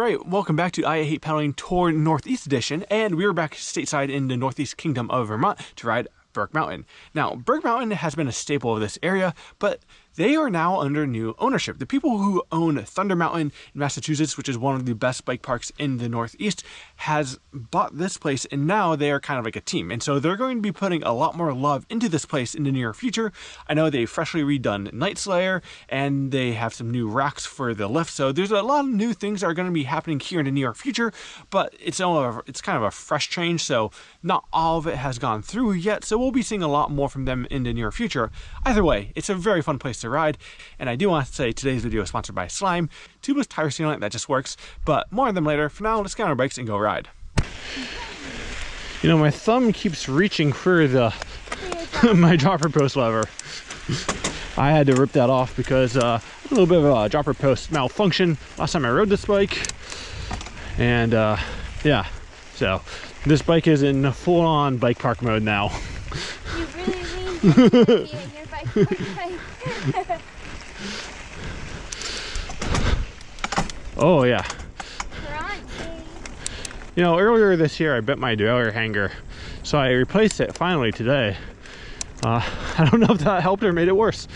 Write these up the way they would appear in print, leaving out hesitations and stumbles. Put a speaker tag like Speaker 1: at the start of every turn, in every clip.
Speaker 1: Alright, welcome back to I Hate Pedaling Tour Northeast Edition, and we're back stateside in the Northeast Kingdom of Vermont to ride Burke Mountain. Now, Burke Mountain has been a staple of this area, but they are now under new ownership. The people who own Thunder Mountain in Massachusetts, which is one of the best bike parks in the Northeast, has bought this place, and now they are kind of like a team. And so they're going to be putting a lot more love into this place in the near future. I know they freshly redone Night Slayer, and they have some new racks for the lift. So there's a lot of new things that are going to be happening here in the near future, but it's kind of a fresh change. So not all of it has gone through yet. So we'll be seeing a lot more from them in the near future. Either way, it's a very fun place to ride. And I do want to say today's video is sponsored by Slime, tubeless tire sealant that just works, but more on them later. For now, let's get on our bikes and go ride. You know, my thumb keeps reaching for the my dropper post lever. I had to rip that off because a little bit of a dropper post malfunction last time I rode this bike. And yeah, so this bike is in full-on bike park mode now.
Speaker 2: You really need to be in your bike park.
Speaker 1: Oh yeah. You know, earlier this year I bent my derailleur hanger, so I replaced it finally today. I don't know if that helped or made it worse.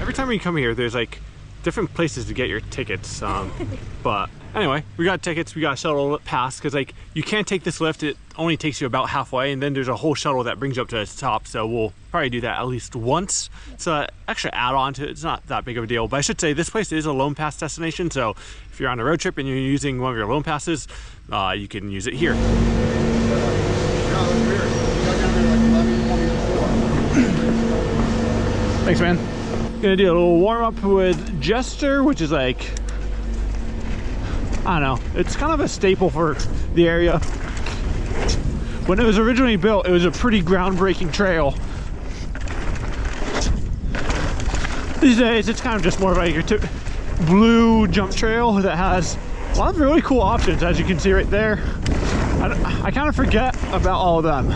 Speaker 1: Every time you come here, there's like different places to get your tickets. But anyway, we got tickets, we got a shuttle pass, because like you can't take this lift, it only takes you about halfway, and then there's a whole shuttle that brings you up to the top. So we'll probably do that at least once. So that extra add-on to it, it's not that big of a deal. But I should say this place is a loan pass destination, so if you're on a road trip and you're using one of your loan passes, you can use it here. Thanks, man. Gonna do a little warm-up with Jester, which is like, I don't know, it's kind of a staple for the area. When it was originally built, it was a pretty groundbreaking trail. These days, it's kind of just more of like your blue jump trail that has a lot of really cool options, as you can see right there. I kind of forget about all of them.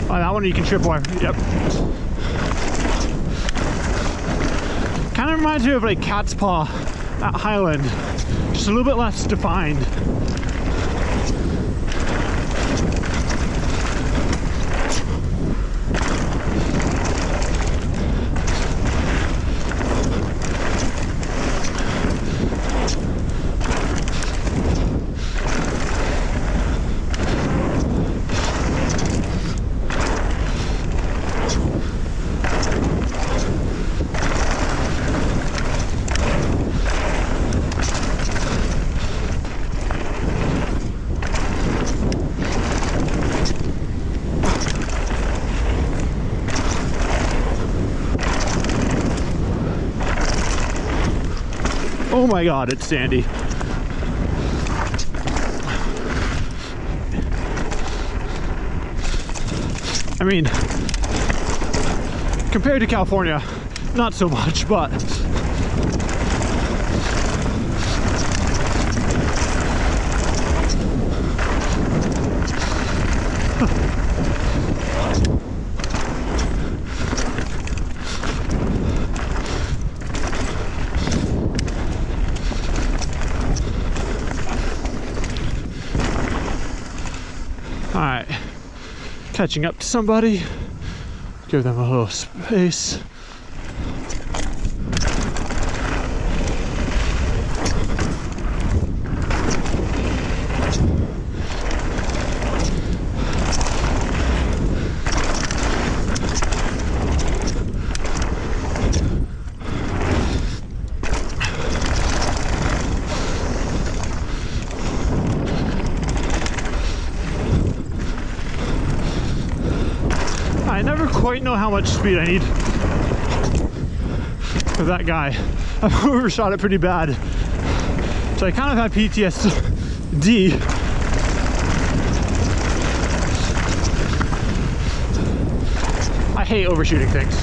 Speaker 1: Oh, that one you can trip over. Yep. Kind of reminds me of like Cat's Paw at Highland, just a little bit less defined. Oh my God, it's sandy. I mean, compared to California, not so much, but all right, catching up to somebody, give them a little space. I never quite know how much speed I need for that guy. I've overshot it pretty bad. So I kind of have PTSD. I hate overshooting things.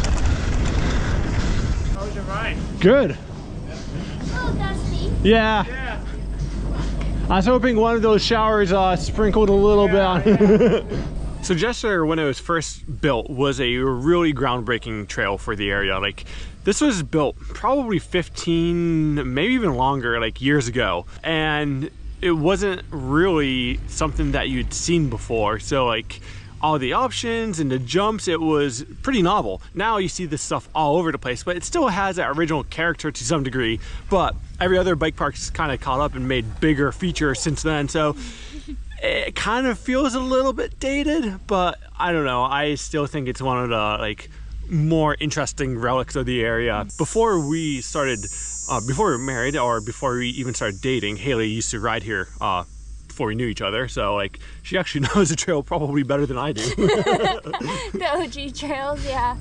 Speaker 1: How was your ride? Good.
Speaker 2: Oh, Dusty.
Speaker 1: Yeah.
Speaker 2: Yeah.
Speaker 1: I was hoping one of those showers sprinkled a little bit on. So Jester, when it was first built, was a really groundbreaking trail for the area. Like, this was built probably 15, maybe even longer, like years ago. And it wasn't really something that you'd seen before. So like all the options and the jumps, it was pretty novel. Now you see this stuff all over the place, but it still has that original character to some degree. But every other bike park's kind of caught up and made bigger features since then. So it kind of feels a little bit dated, but I don't know. I still think it's one of the like more interesting relics of the area. Before we started, before we were married, or before we even started dating, Haley used to ride here before we knew each other. So like, she actually knows the trail probably better than I do.
Speaker 2: The OG trails, yeah.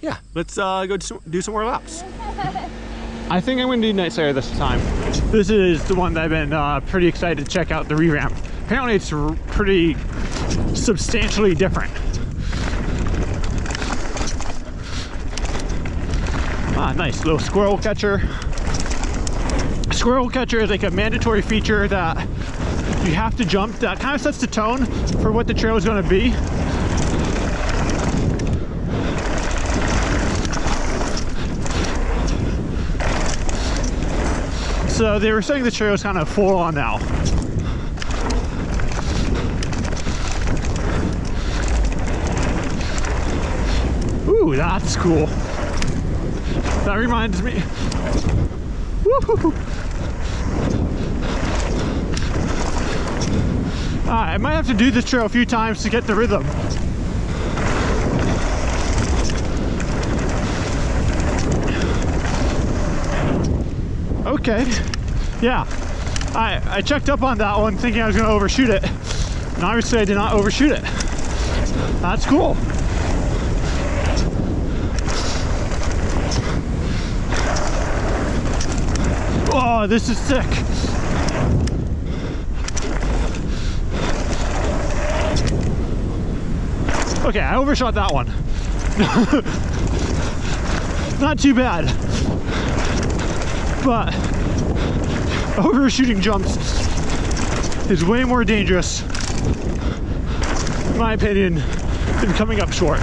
Speaker 1: Yeah, let's go do some more laps. I think I'm going to do Night Slayer this time. This is the one that I've been pretty excited to check out, the revamp. Apparently it's pretty substantially different. Ah, nice little squirrel catcher. Squirrel catcher is like a mandatory feature that you have to jump. That kind of sets the tone for what the trail is going to be. So they were saying the trail is kind of full on now. Ooh, that's cool. That reminds me. Woo-hoo-hoo. I might have to do this trail a few times to get the rhythm. Okay, yeah, I checked up on that one thinking I was going to overshoot it, and obviously I did not overshoot it. That's cool. Oh, this is sick. Okay, I overshot that one. Not too bad. But overshooting jumps is way more dangerous, in my opinion, than coming up short.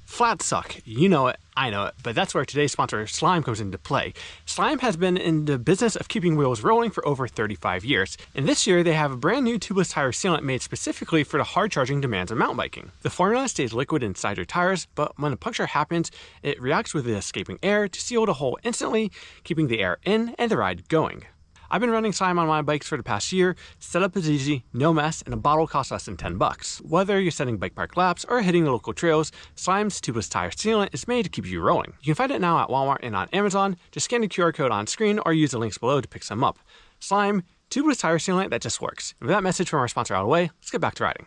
Speaker 1: Flats suck, you know it, I know it, but that's where today's sponsor Slime comes into play. Slime has been in the business of keeping wheels rolling for over 35 years, and this year they have a brand new tubeless tire sealant made specifically for the hard charging demands of mountain biking. The formula stays liquid inside your tires, but when a puncture happens, it reacts with the escaping air to seal the hole instantly, keeping the air in and the ride going. I've been running Slime on my bikes for the past year. Setup is easy, no mess, and a bottle costs less than 10 bucks. Whether you're setting bike park laps or hitting the local trails, Slime's tubeless tire sealant is made to keep you rolling. You can find it now at Walmart and on Amazon. Just scan the QR code on screen or use the links below to pick some up. Slime, tubeless tire sealant that just works. And with that message from our sponsor out of the way, let's get back to riding.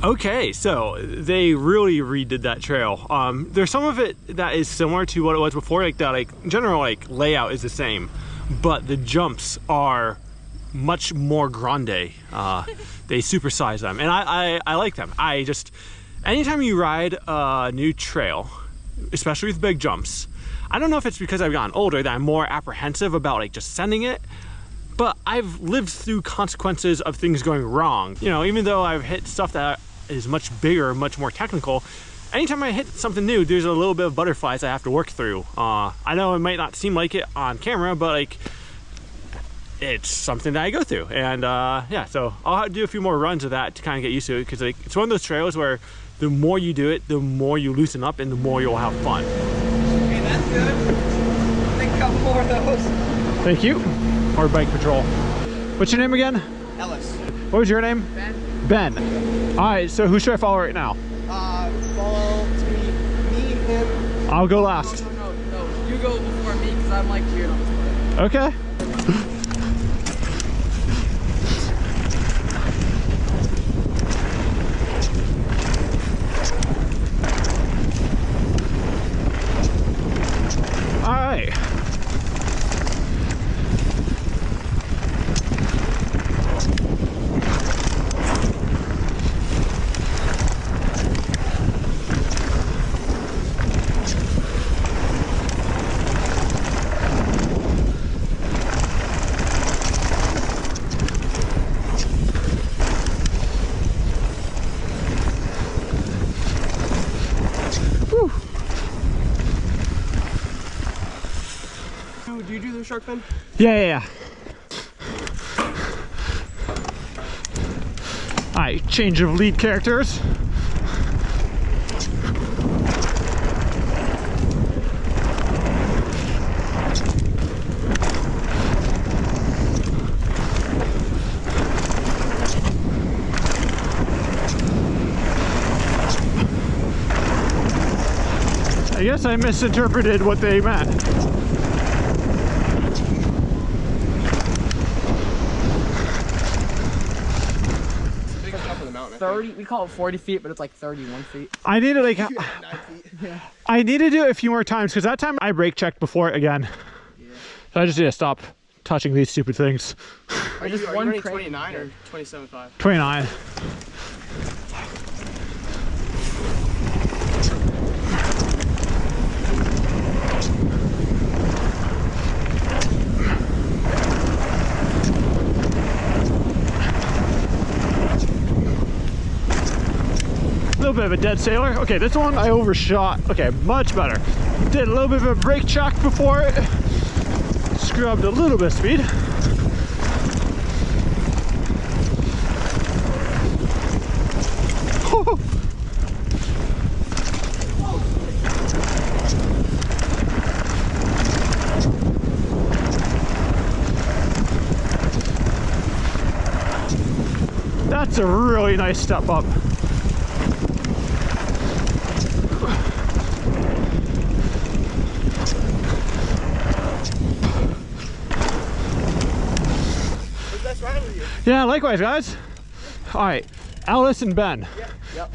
Speaker 1: Okay, so they really redid that trail. There's some of it that is similar to what it was before, like the general layout is the same. But the jumps are much more grande. They supersize them, and I like them. Anytime you ride a new trail, especially with big jumps, I don't know if it's because I've gotten older that I'm more apprehensive about just sending it, but I've lived through consequences of things going wrong. You know, even though I've hit stuff that is much bigger, much more technical, anytime I hit something new, there's a little bit of butterflies I have to work through. I know it might not seem like it on camera, but it's something that I go through. And yeah, so I'll have to do a few more runs of that to kind of get used to it, because it's one of those trails where the more you do it, the more you loosen up and the more you'll have fun.
Speaker 3: Okay, that's good. I think a couple more of those.
Speaker 1: Thank you. Or Bike Patrol. What's your name again?
Speaker 3: Ellis.
Speaker 1: What was your name?
Speaker 3: Ben.
Speaker 1: Ben. All right, so who should I follow right now?
Speaker 3: Follow, it's gonna be me, him.
Speaker 1: I'll go last.
Speaker 3: No, you go before me, because I'm cheering on this one.
Speaker 1: Okay. All right.
Speaker 3: Do you do the shark fin?
Speaker 1: Yeah. Alright, change of lead characters. I guess I misinterpreted what they meant.
Speaker 3: Biggest jump in the mountain.
Speaker 4: 30, we call it 40 feet, but it's like 31 feet.
Speaker 1: I need to like,
Speaker 3: 9 feet.
Speaker 4: Yeah.
Speaker 1: I need to do it a few more times because that time I brake checked before it again.
Speaker 3: Yeah.
Speaker 1: So I just need to stop touching these stupid things.
Speaker 3: Are you running 29 or 27.5?
Speaker 1: 29. A little bit of a dead sailor. Okay, this one I overshot. Okay, much better. Did a little bit of a brake check before it. Scrubbed a little bit of speed. That's a really nice step up. Yeah, likewise, guys. All right, Alice and Ben.
Speaker 3: Yeah. Yep.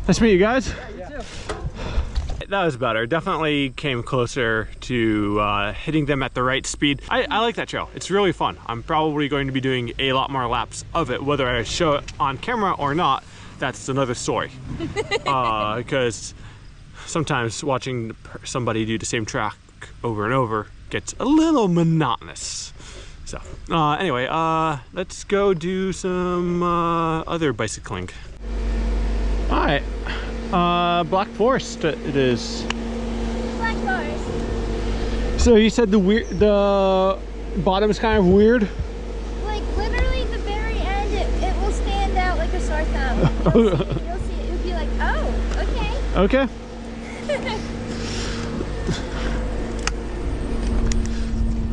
Speaker 1: Nice to meet you guys.
Speaker 3: Yeah, you too.
Speaker 1: That was better. Definitely came closer to hitting them at the right speed. I like that trail. It's really fun. I'm probably going to be doing a lot more laps of it, whether I show it on camera or not. That's another story. Because sometimes watching somebody do the same track over and over gets a little monotonous. So anyway, let's go do some other bicycling. All right, Black Forest it is.
Speaker 2: Black Forest.
Speaker 1: So you said the bottom is kind of weird?
Speaker 2: Like literally the very end, it will stand out like a sore thumb. You'll see it. You'll be like, oh, okay.
Speaker 1: Okay.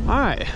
Speaker 1: All right.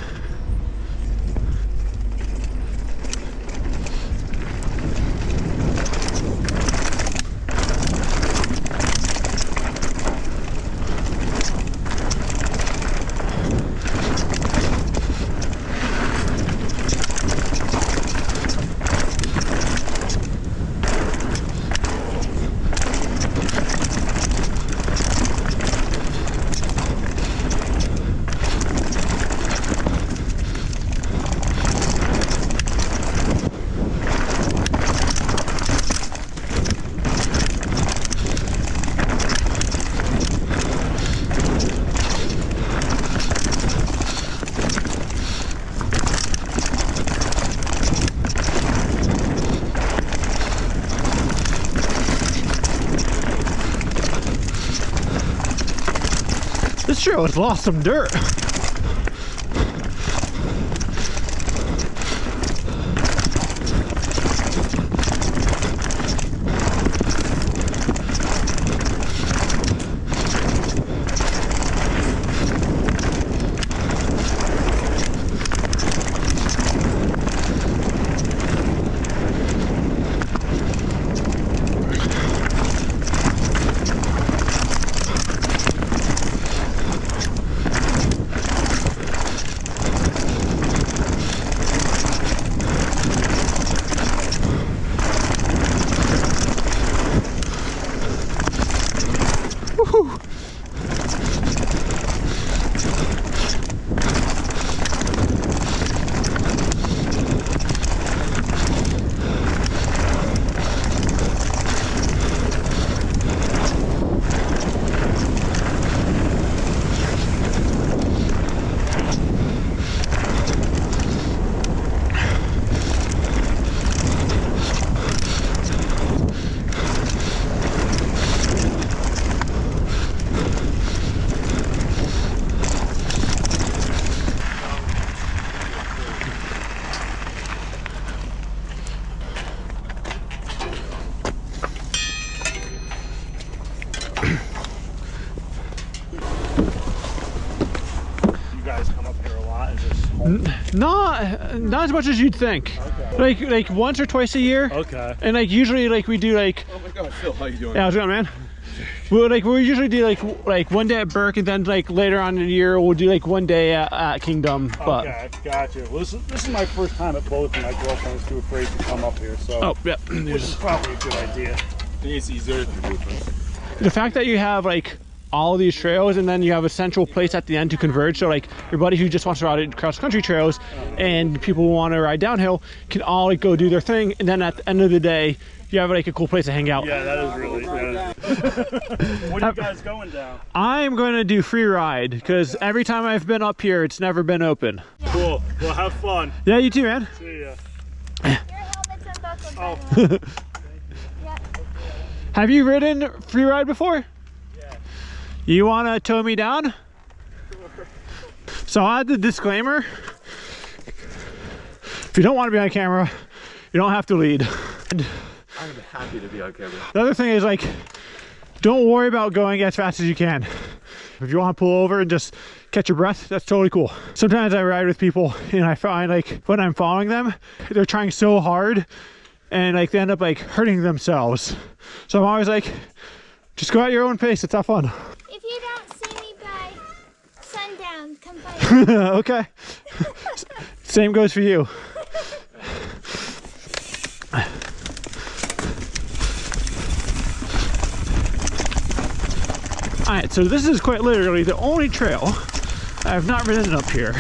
Speaker 1: This trail has lost some dirt. Not as much as you'd think.
Speaker 5: Okay.
Speaker 1: Like once or twice a year.
Speaker 5: Okay.
Speaker 1: And like usually like we do like.
Speaker 3: Oh my God, Phil, how you doing?
Speaker 1: Yeah, how's it going, man? We usually do like one day at Burke, and then like later on in the year we'll do like one day at Kingdom. But
Speaker 5: Okay, gotcha. Well, this is my first time at both, and my girlfriend was too afraid to come up here, so.
Speaker 1: oh yeah,
Speaker 5: Which is probably a good idea.
Speaker 3: I think it's easier if you do it first.
Speaker 1: the fact that you have like all these trails and then you have a central place at the end to converge, so like your buddy who just wants to ride cross country trails and people who want to ride downhill can all like go do their thing, and then at the end of the day you have like a cool place to hang out.
Speaker 5: Yeah, that is really. What are you guys going down?
Speaker 1: I'm going to do Freeride because every time I've been up here it's never been open.
Speaker 5: Cool. Well, have fun.
Speaker 1: Yeah, you too, man.
Speaker 5: See ya.
Speaker 2: Your helmet's unbuckled.
Speaker 5: Oh.
Speaker 2: Yep.
Speaker 1: Have you ridden Freeride before?
Speaker 5: Yeah.
Speaker 1: You want to tow me down? So I had the disclaimer. If you don't want to be on camera, you don't have to lead. And
Speaker 3: I'm happy to be on camera.
Speaker 1: the other thing is like, don't worry about going as fast as you can. If you want to pull over and just catch your breath, that's totally cool. Sometimes I ride with people and I find like when I'm following them, they're trying so hard and like they end up like hurting themselves. So I'm always like, just go at your own pace, it's have fun.
Speaker 2: If you don't see me by sundown, come find me.
Speaker 1: Okay. Same goes for you. Alright, so this is quite literally the only trail I have not ridden up here.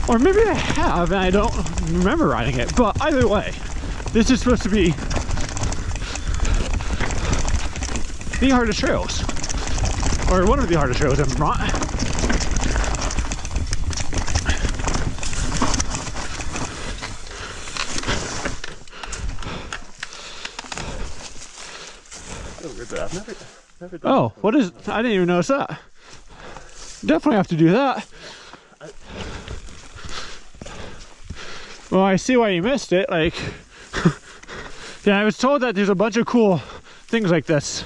Speaker 1: Or maybe I have and I don't remember riding it, but either way, this is supposed to be the hardest trails. Or one of the hardest trails in Vermont. Oh, what is, I didn't even notice that. Definitely have to do that. Well, I see why you missed it, like, yeah, I was told that there's a bunch of cool things like this.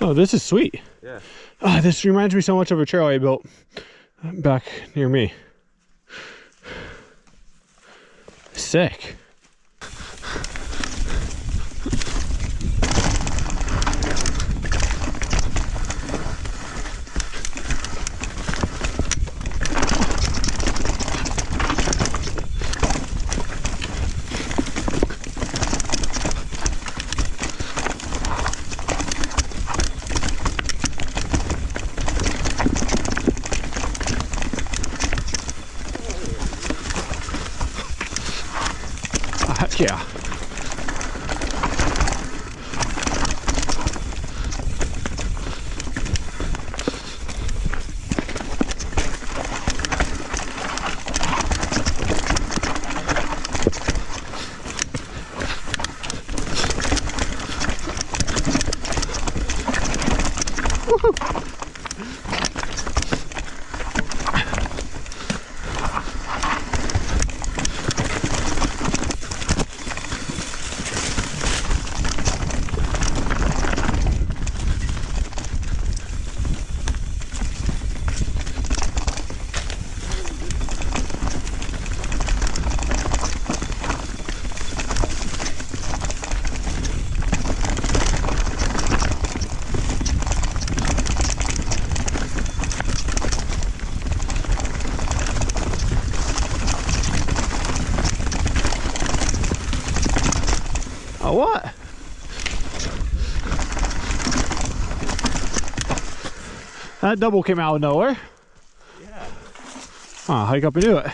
Speaker 1: Oh, this is sweet.
Speaker 3: Yeah.
Speaker 1: This reminds me so much of a trail I built back near me. Sick. A what? That double came out of nowhere.
Speaker 6: Yeah.
Speaker 1: Oh, hike up and do it.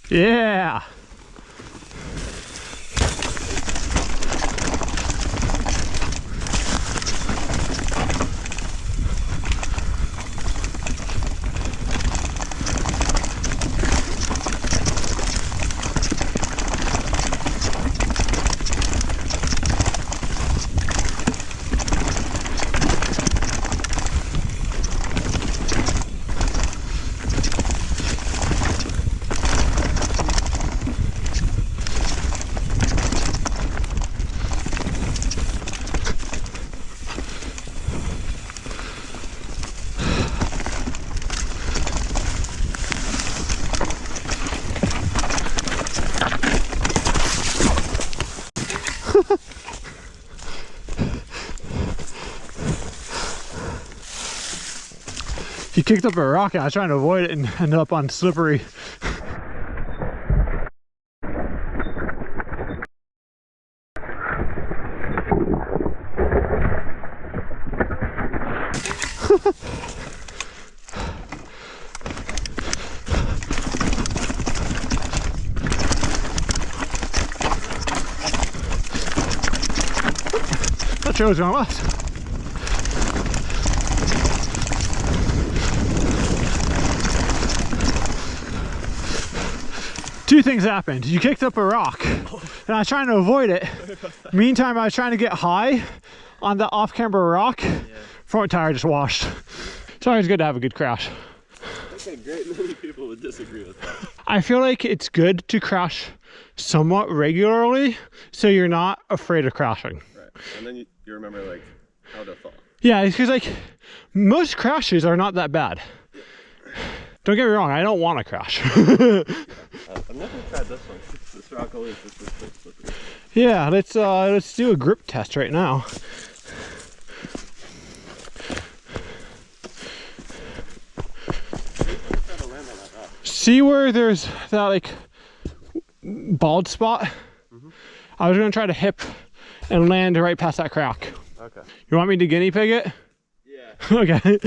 Speaker 1: Yeah. He kicked up a rock and I was trying to avoid it and ended up on slippery. Not sure what's going on. Two things happened. You kicked up a rock and I was trying to avoid it. Meantime, I was trying to get high on the off-camber rock. Yeah. Front tire just washed. It's always good to have a good crash.
Speaker 6: Okay, great. Many people would disagree with that.
Speaker 1: I feel like it's good to crash somewhat regularly so you're not afraid of crashing.
Speaker 6: Right. And then you remember like how to fall. Yeah,
Speaker 1: because like most crashes are not that bad. Yeah. Don't get me wrong, I don't want to crash.
Speaker 6: I've never tried this one. This rock always is just slippery.
Speaker 1: Yeah, let's do a grip test right now. See where there's that like bald spot? Mm-hmm. I was gonna try to hip and land right past that crack.
Speaker 6: Okay.
Speaker 1: You want me to guinea pig it?
Speaker 6: Yeah.
Speaker 1: Okay.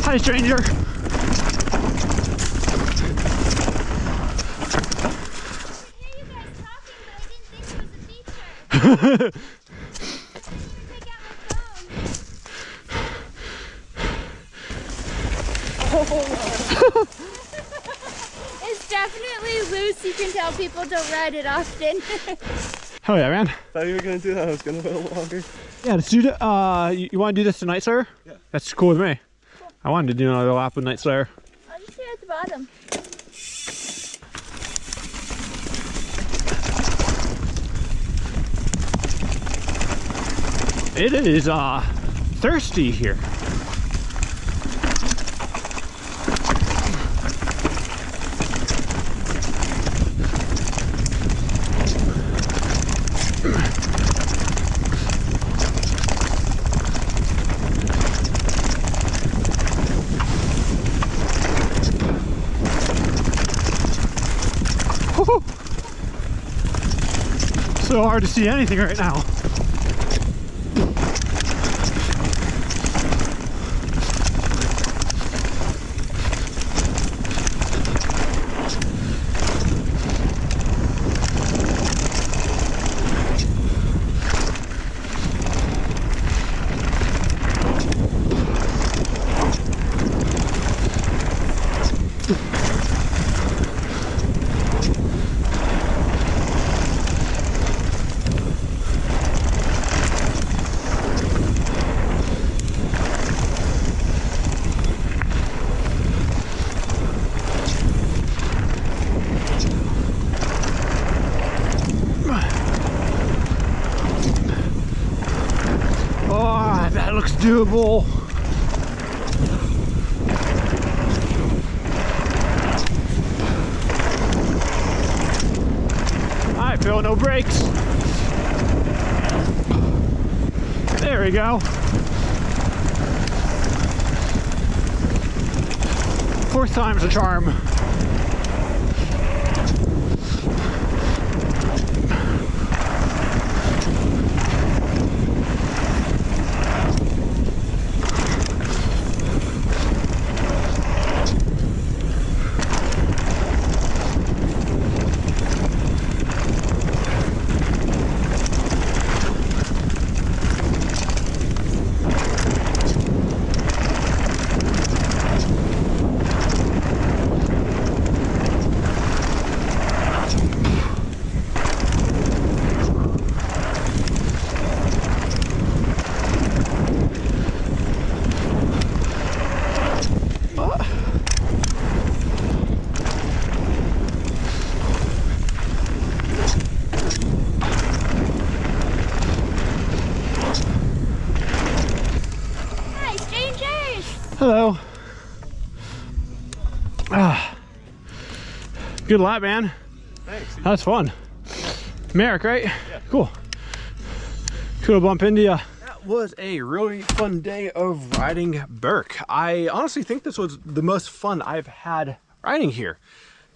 Speaker 1: Hi, stranger.
Speaker 2: It's definitely loose. You can tell people don't ride it often.
Speaker 1: Hell yeah, man.
Speaker 6: Thought you were gonna do that. I was gonna go longer.
Speaker 1: Yeah, let's do it. You want to do this tonight, sir? Yeah. That's cool with me. Cool. I wanted to do another lap with Night Slayer.
Speaker 2: I'll just stay at the bottom.
Speaker 1: It is thirsty here. So hard to see anything right now. Doable. brakes. There we go. Fourth time's a charm. Hello. Good lap, man.
Speaker 6: Thanks.
Speaker 1: That's fun. Merrick, right? Yeah. Cool. Cool bump into ya. That was a really fun day of riding Burke. I honestly think this was the most fun I've had riding here.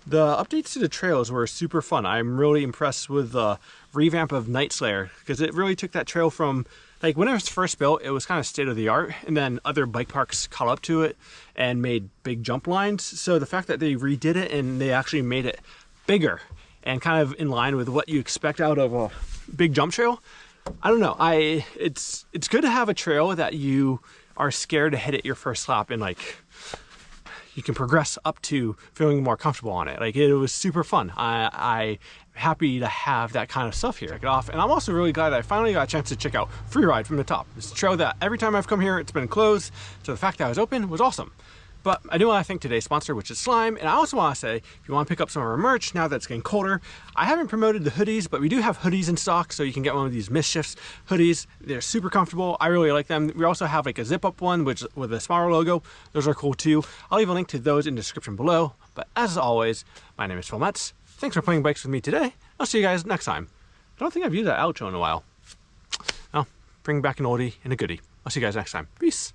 Speaker 1: The updates to the trails were super fun. I'm really impressed with the revamp of Night Slayer because it really took that trail from, like, when it was first built, it was kind of state of the art, and then other bike parks caught up to it and made big jump lines. So the fact that they redid it and they actually made it bigger and kind of in line with what you expect out of a big jump trail, I don't know. It's good to have a trail that you are scared to hit it your first lap and, like, you can progress up to feeling more comfortable on it. Like, it was super fun. I'm happy to have that kind of stuff here. Check it off. And I'm also really glad that I finally got a chance to check out Freeride from the top. It's a trail that every time I've come here, it's been closed. So the fact that it was open was awesome. But I do want to thank today's sponsor, which is Slime. And I also want to say, if you want to pick up some of our merch now that it's getting colder, I haven't promoted the hoodies, but we do have hoodies in stock. So you can get one of these Mischiefs hoodies. They're super comfortable. I really like them. We also have like a zip up one, which with a smaller logo. Those are cool too. I'll leave a link to those in the description below. But as always, my name is Phil Metz. Thanks for playing bikes with me today. I'll see you guys next time. I don't think I've used that outro in a while. I'll bring back an oldie and a goodie. I'll see you guys next time. Peace.